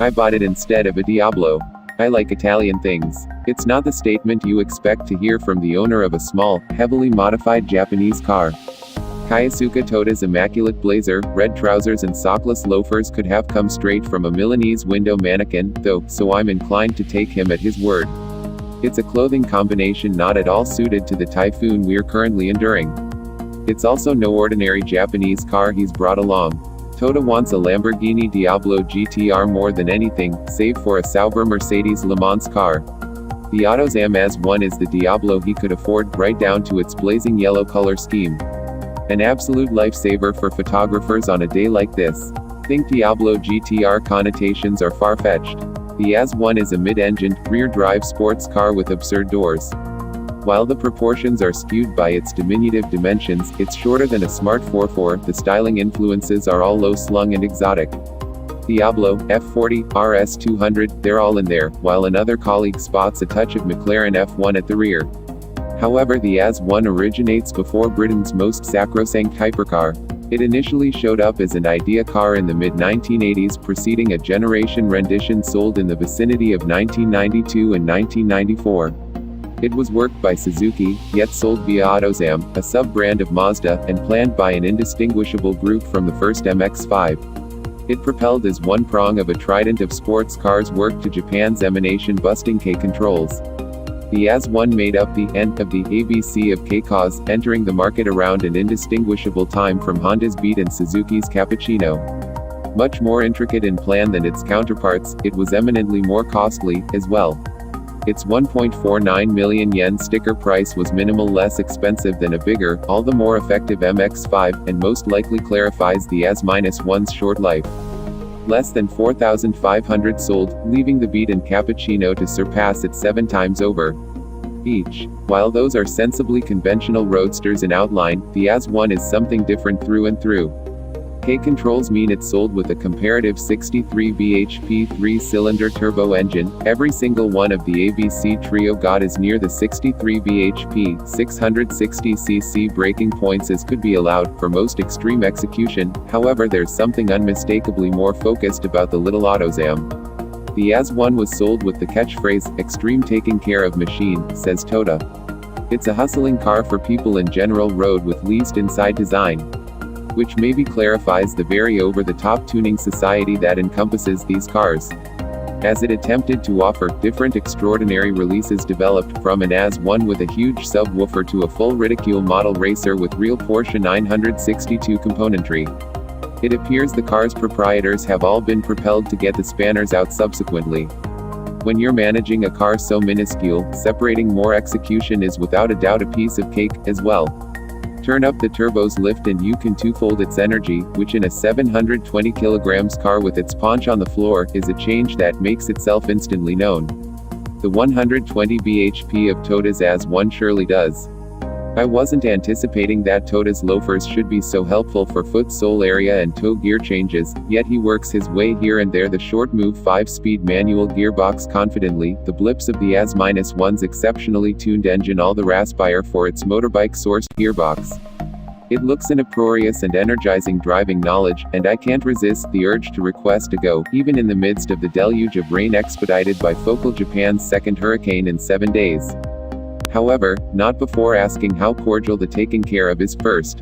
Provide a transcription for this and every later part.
I bought it instead of a Diablo. I like Italian things. It's not the statement you expect to hear from the owner of a small, heavily modified Japanese car. Keisuke Toda's immaculate blazer, red trousers and sockless loafers could have come straight from a Milanese window mannequin, though, so I'm inclined to take him at his word. It's a clothing combination not at all suited to the typhoon we're currently enduring. It's also no ordinary Japanese car he's brought along. Toda wants a Lamborghini Diablo GTR more than anything, save for a Sauber Mercedes Le Mans car. The Autozam AZ-1 is the Diablo he could afford, right down to its blazing yellow color scheme. An absolute lifesaver for photographers on a day like this. Think Diablo GTR connotations are far-fetched. The AZ-1 is a mid-engined, rear-drive sports car with absurd doors. While the proportions are skewed by its diminutive dimensions, it's shorter than a Smart ForFour, the styling influences are all low-slung and exotic. Diablo, F40, RS200, they're all in there, while another colleague spots a touch of McLaren F1 at the rear. However, the AZ-1 originates before Britain's most sacrosanct hypercar. It initially showed up as an idea car in the mid-1980s, preceding a generation rendition sold in the vicinity of 1992 and 1994. It was worked by Suzuki, yet sold via Autozam, a sub-brand of Mazda, and planned by an indistinguishable group from the first MX-5. It propelled as one prong of a trident of sports cars worked to Japan's emanation-busting K controls. The AZ-1 made up the end of the ABC of K-cars, entering the market around an indistinguishable time from Honda's Beat and Suzuki's Cappuccino. Much more intricate in plan than its counterparts, it was eminently more costly, as well. Its 1.49 million yen sticker price was minimal less expensive than a bigger, all the more effective MX-5, and most likely clarifies the AZ-1's short life. Less than 4,500 sold, leaving the Beat and Cappuccino to surpass it 7 times over. Each. While those are sensibly conventional roadsters in outline, the AZ-1 is something different through and through. K controls mean it's sold with a comparative 63 bhp 3-cylinder turbo engine. Every single one of the ABC trio got as near the 63 bhp 660cc braking points as could be allowed for most extreme execution. However, there's something unmistakably more focused about the little Autozam. The AZ-1 was sold with the catchphrase, "extreme taking care of machine," says Toda. It's a hustling car for people in general road with least inside design. Which maybe clarifies the very over-the-top tuning society that encompasses these cars. As it attempted to offer different extraordinary releases developed from an AZ-1 with a huge subwoofer to a full ridicule model racer with real Porsche 962 componentry. It appears the car's proprietors have all been propelled to get the spanners out subsequently. When you're managing a car so minuscule, separating more execution is without a doubt a piece of cake, as well. Turn up the turbo's lift and you can twofold its energy, which in a 720 kg car with its paunch on the floor, is a change that makes itself instantly known. The 120 bhp of Toda's AZ-1 surely does. I wasn't anticipating that Toda's loafers should be so helpful for foot-sole area and toe gear changes, yet he works his way here and there the short-move 5-speed manual gearbox confidently, the blips of the AZ-1's exceptionally tuned engine all the raspier for its motorbike-sourced gearbox. It looks an uproarious and energizing driving knowledge, and I can't resist the urge to request a go, even in the midst of the deluge of rain expedited by Focal Japan's second hurricane in 7 days. However, not before asking how cordial the taking care of is first.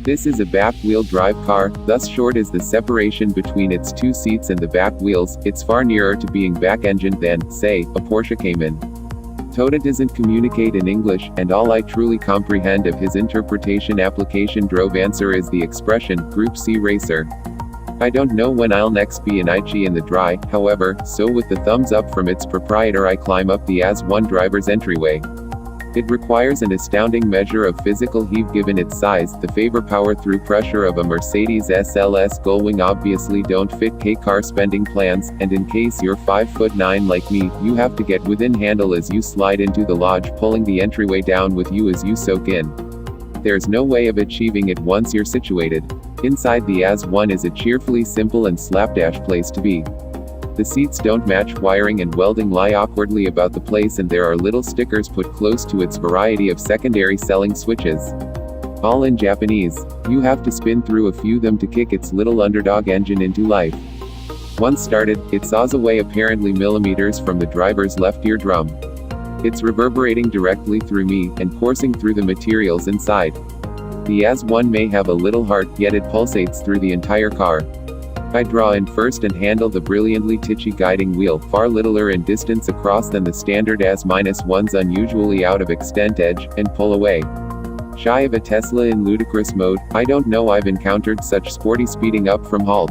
This is a back-wheel drive car, thus short is the separation between its two seats and the back wheels. It's far nearer to being back-engined than, say, a Porsche Cayman. Toda doesn't communicate in English, and all I truly comprehend of his interpretation application drove answer is the expression, Group C racer. I don't know when I'll next be an Aichi in the dry, however, so with the thumbs up from its proprietor I climb up the AZ-1 driver's entryway. It requires an astounding measure of physical heave given its size. The favor power through pressure of a Mercedes SLS Gullwing obviously don't fit K-car spending plans, and in case you're 5'9" like me, you have to get within handle as you slide into the lodge, pulling the entryway down with you as you soak in. There's no way of achieving it once you're situated. Inside the AZ-1 is a cheerfully simple and slapdash place to be. The seats don't match, wiring and welding lie awkwardly about the place, and there are little stickers put close to its variety of secondary selling switches. All in Japanese. You have to spin through a few them to kick its little underdog engine into life. Once started, it saws away apparently millimeters from the driver's left eardrum. It's reverberating directly through me, and coursing through the materials inside. The AZ-1 may have a little heart, yet it pulsates through the entire car. I draw in first and handle the brilliantly titchy guiding wheel, far littler in distance across than the standard AZ-1's unusually out of extent edge, and pull away. Shy of a Tesla in ludicrous mode, I don't know I've encountered such sporty speeding up from halt.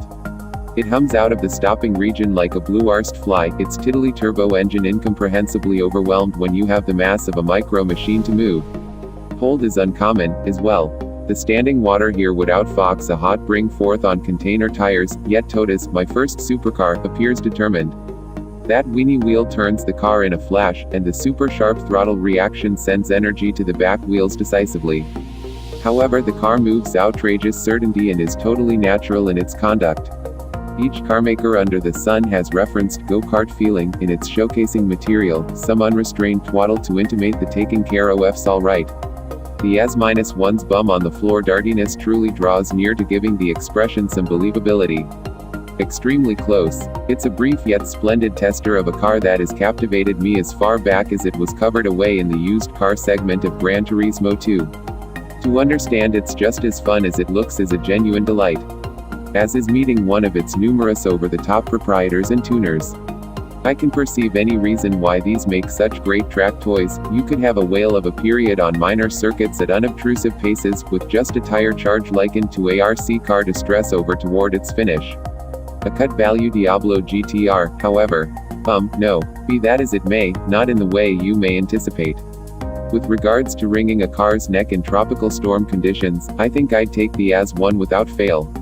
It hums out of the stopping region like a blue-arsed fly, its tiddly turbo engine incomprehensibly overwhelmed when you have the mass of a micro machine to move. Cold is uncommon, as well. The standing water here would outfox a hot bring forth on container tires, yet Toda's, my first supercar, appears determined. That weenie wheel turns the car in a flash, and the super sharp throttle reaction sends energy to the back wheels decisively. However, the car moves outrageous certainty and is totally natural in its conduct. Each carmaker under the sun has referenced go-kart feeling in its showcasing material, some unrestrained twaddle to intimate the taking care of's alright. The AZ-1's bum on the floor dartiness truly draws near to giving the expression some believability. Extremely close. It's a brief yet splendid tester of a car that has captivated me as far back as it was covered away in the used car segment of Gran Turismo 2. To understand it's just as fun as it looks is a genuine delight. As is meeting one of its numerous over-the-top proprietors and tuners. I can perceive any reason why these make such great track toys. You could have a whale of a period on minor circuits at unobtrusive paces, with just a tire charge likened to ARC car distress over toward its finish. A cut value Diablo GTR, however. No. Be that as it may, not in the way you may anticipate. With regards to wringing a car's neck in tropical storm conditions, I think I'd take the AZ-1 without fail.